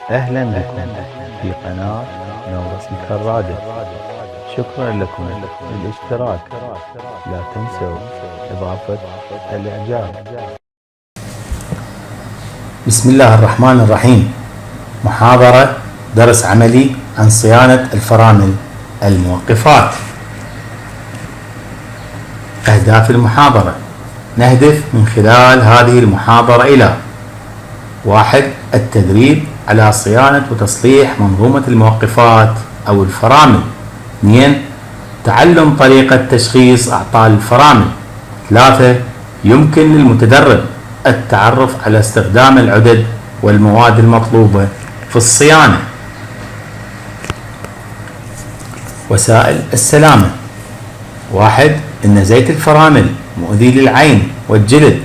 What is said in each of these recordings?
أهلا بكم في قناة نورس الكرادة. شكرا لكم للاشتراك، لا تنسوا إضافة الإعجاب. بسم الله الرحمن الرحيم. محاضرة درس عملي عن صيانة الفرامل الموقفات. أهداف المحاضرة: نهدف من خلال هذه المحاضرة إلى 1. التدريب على صيانة وتصليح منظومة الموقفات أو الفرامل. 2. تعلم طريقة تشخيص أعطال الفرامل. 3. يمكن للمتدرب التعرف على استخدام العدد والمواد المطلوبة في الصيانة. وسائل السلامة: 1. إن زيت الفرامل مؤذي للعين والجلد،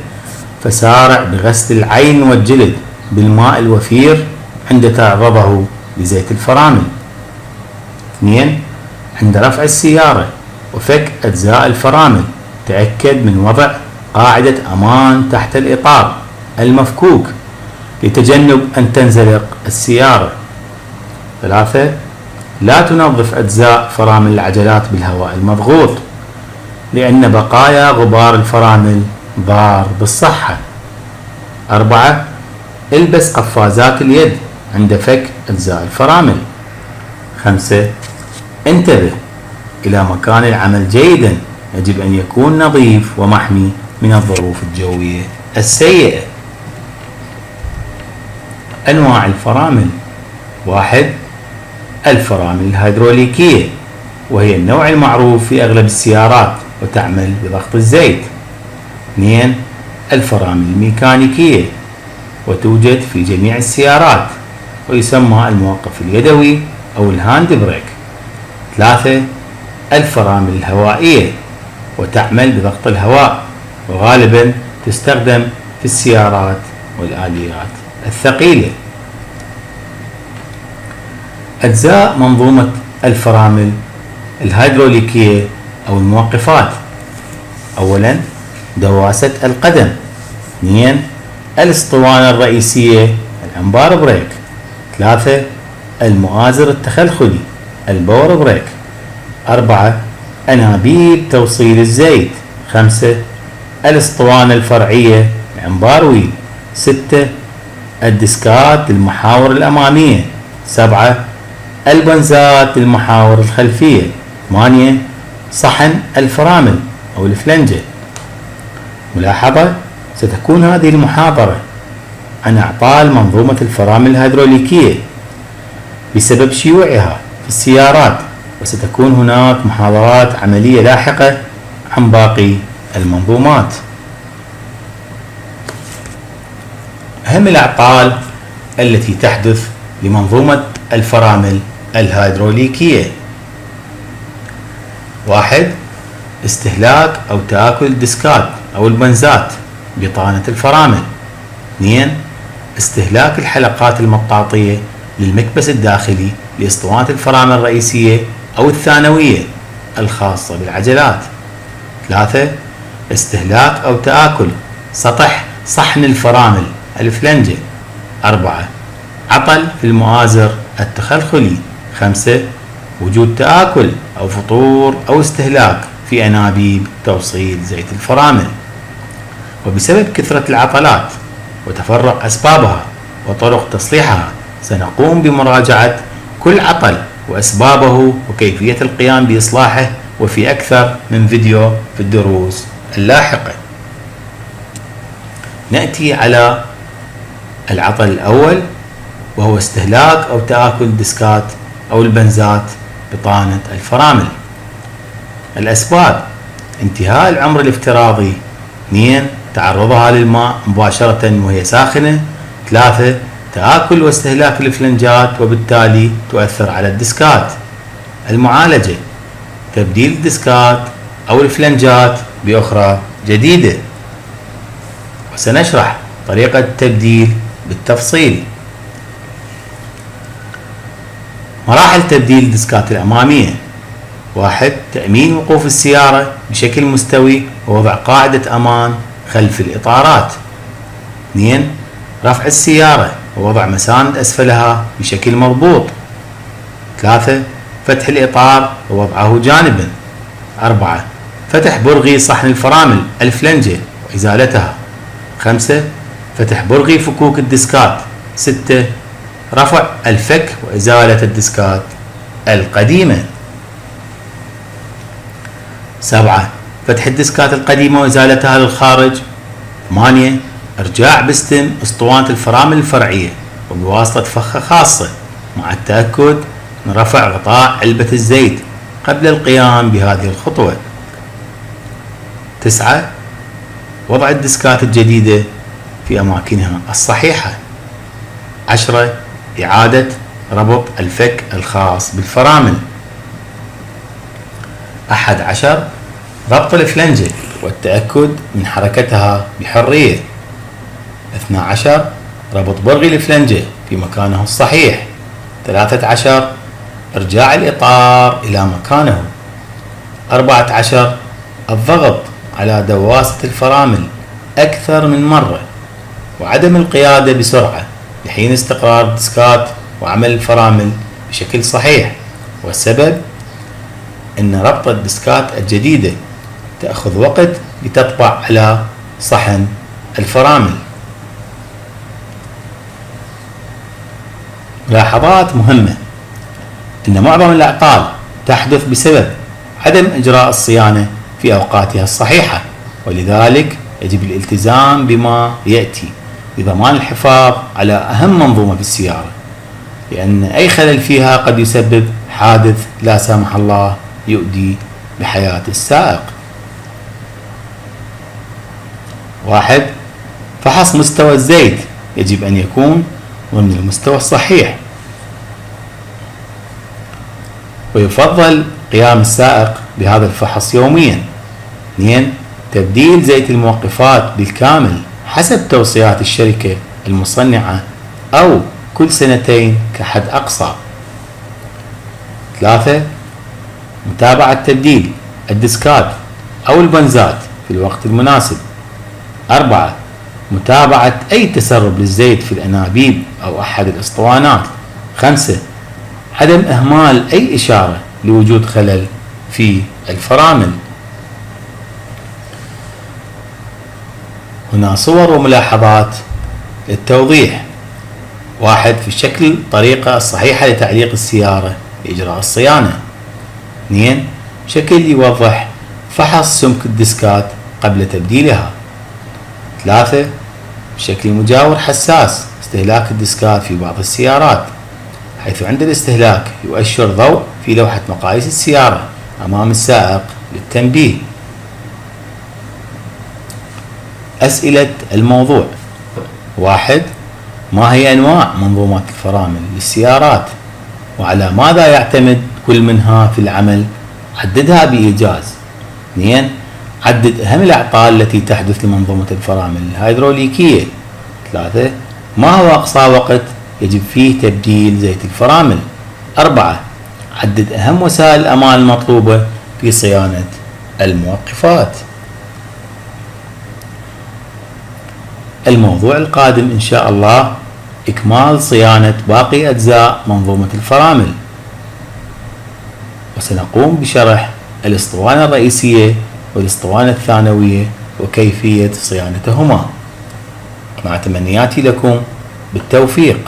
فسارع بغسل العين والجلد بالماء الوفير عند تعرضه لزيت الفرامل. 2. عند رفع السيارة وفك أجزاء الفرامل، تأكد من وضع قاعدة أمان تحت الإطار المفكوك لتجنب أن تنزلق السيارة. 3. لا تنظف أجزاء فرامل العجلات بالهواء المضغوط، لأن بقايا غبار الفرامل ضار بالصحة. 4. البس قفازات اليد عند فك أجزاء الفرامل. 5. انتبه إلى مكان العمل جيدا، يجب أن يكون نظيف ومحمي من الظروف الجوية السيئة. أنواع الفرامل: 1. الفرامل الهيدروليكية، وهي النوع المعروف في أغلب السيارات وتعمل بضغط الزيت. 2. الفرامل الميكانيكية، وتوجد في جميع السيارات ويسمى الموقف اليدوي أو الهاند بريك. 3. الفرامل الهوائية، وتعمل بضغط الهواء وغالبا تستخدم في السيارات والآليات الثقيلة. أجزاء منظومة الفرامل الهيدروليكية أو الموقفات: أولا دواسة القدم. 2. الاسطوانة الرئيسية الأمبار بريك. 3. المؤازر التخلخلي الباور بريك. 4. أنابيب توصيل الزيت. 5. الاسطوانة الفرعية الأمبار ويل. 6. الديسكات المحاور الأمامية. 7. البنزات المحاور الخلفية. 8. صحن الفرامل أو الفلنجة. ملاحظة: ستكون هذه المحاضرة عن أعطال منظومة الفرامل الهيدروليكية بسبب شيوعها في السيارات، وستكون هناك محاضرات عملية لاحقة عن باقي المنظومات. أهم الأعطال التي تحدث لمنظومة الفرامل الهيدروليكية: 1. استهلاك أو تآكل الديسكات أو البنزات بطانة الفرامل. 2. استهلاك الحلقات المطاطية للمكبس الداخلي لأسطوانة الفرامل الرئيسية أو الثانوية الخاصة بالعجلات. 3. استهلاك أو تآكل سطح صحن الفرامل الفلنجة. 4. عطل في المؤازر التخلخلي. 5. وجود تآكل أو فطور أو استهلاك في أنابيب توصيل زيت الفرامل. وبسبب كثرة العطلات وتفرع أسبابها وطرق تصليحها، سنقوم بمراجعة كل عطل وأسبابه وكيفية القيام بإصلاحه، وفي أكثر من فيديو في الدروس اللاحقة. نأتي على العطل الأول، وهو استهلاك أو تآكل الديسكات أو البنزات بطانة الفرامل. الأسباب: انتهاء العمر الافتراضي. 2. تعرضها للماء مباشرة وهي ساخنة. 3. تآكل واستهلاك الفلنجات وبالتالي تؤثر على الديسكات. المعالجة: تبديل الديسكات أو الفلنجات بأخرى جديدة، وسنشرح طريقة التبديل بالتفصيل. مراحل تبديل الديسكات الأمامية: 1. تأمين وقوف السيارة بشكل مستوي ووضع قاعدة أمان خلف الإطارات. 2. رفع السيارة ووضع مساند أسفلها بشكل مضبوط. 3. فتح الإطار ووضعه جانبا. 4. فتح برغي صحن الفرامل الفلنجة وإزالتها. 5. فتح برغي فكوك الديسكات. 6. رفع الفك وإزالة الديسكات القديمة. 7. فتح الديسكات القديمة وإزالتها للخارج. 8. إرجاع بستم أسطوانة الفرامل الفرعية وبواسطة فخة خاصة مع التأكد من رفع غطاء علبة الزيت قبل القيام بهذه الخطوة. 9. وضع الديسكات الجديدة في أماكنها الصحيحة. 10. إعادة ربط الفك الخاص بالفرامل. 11. ربط الفلنجة والتأكد من حركتها بحرية. 12. ربط برغي الفلنجة في مكانه الصحيح. 13. إرجاع الإطار إلى مكانه. 14. الضغط على دواسة الفرامل أكثر من مرة وعدم القيادة بسرعة لحين استقرار الديسكات وعمل الفرامل بشكل صحيح، والسبب أن ربط الديسكات الجديدة تأخذ وقت لتطبع على صحن الفرامل. ملاحظات مهمة: أن معظم الأعطال تحدث بسبب عدم إجراء الصيانة في أوقاتها الصحيحة، ولذلك يجب الالتزام بما يأتي لضمان الحفاظ على أهم منظومة في السيارة، لأن أي خلل فيها قد يسبب حادث لا سامح الله يؤدي بحياة السائق. 1. فحص مستوى الزيت يجب أن يكون ضمن المستوى الصحيح، ويفضل قيام السائق بهذا الفحص يوميا. 2. تبديل زيت الموقفات بالكامل حسب توصيات الشركة المصنعة أو كل سنتين كحد أقصى. 3. متابعة تبديل الديسكات أو البنزات في الوقت المناسب. 4. متابعة أي تسرب للزيت في الأنابيب أو أحد الأسطوانات. 5. عدم إهمال أي إشارة لوجود خلل في الفرامل. هنا صور وملاحظات للتوضيح. 1. في الشكل الطريقة الصحيحة لتعليق السيارة لإجراء الصيانة. 2. شكل يوضح فحص سمك الديسكات قبل تبديلها. 3. بشكل مجاور حساس استهلاك الديسكات في بعض السيارات، حيث عند الاستهلاك يؤشر ضوء في لوحة مقاييس السيارة أمام السائق للتنبيه. أسئلة الموضوع: 1. ما هي أنواع منظومات الفرامل للسيارات؟ وعلى ماذا يعتمد كل منها في العمل؟ عددها بإيجاز. 2. عدد أهم الأعطال التي تحدث لمنظومة الفرامل الهيدروليكية. 3. ما هو أقصى وقت يجب فيه تبديل زيت الفرامل؟ 4. عدد أهم وسائل الأمان المطلوبة في صيانة الموقفات. الموضوع القادم إن شاء الله إكمال صيانة باقي أجزاء منظومة الفرامل، وسنقوم بشرح الأسطوانة الرئيسية والأسطوانة الثانوية وكيفية صيانتهما. مع تمنياتي لكم بالتوفيق.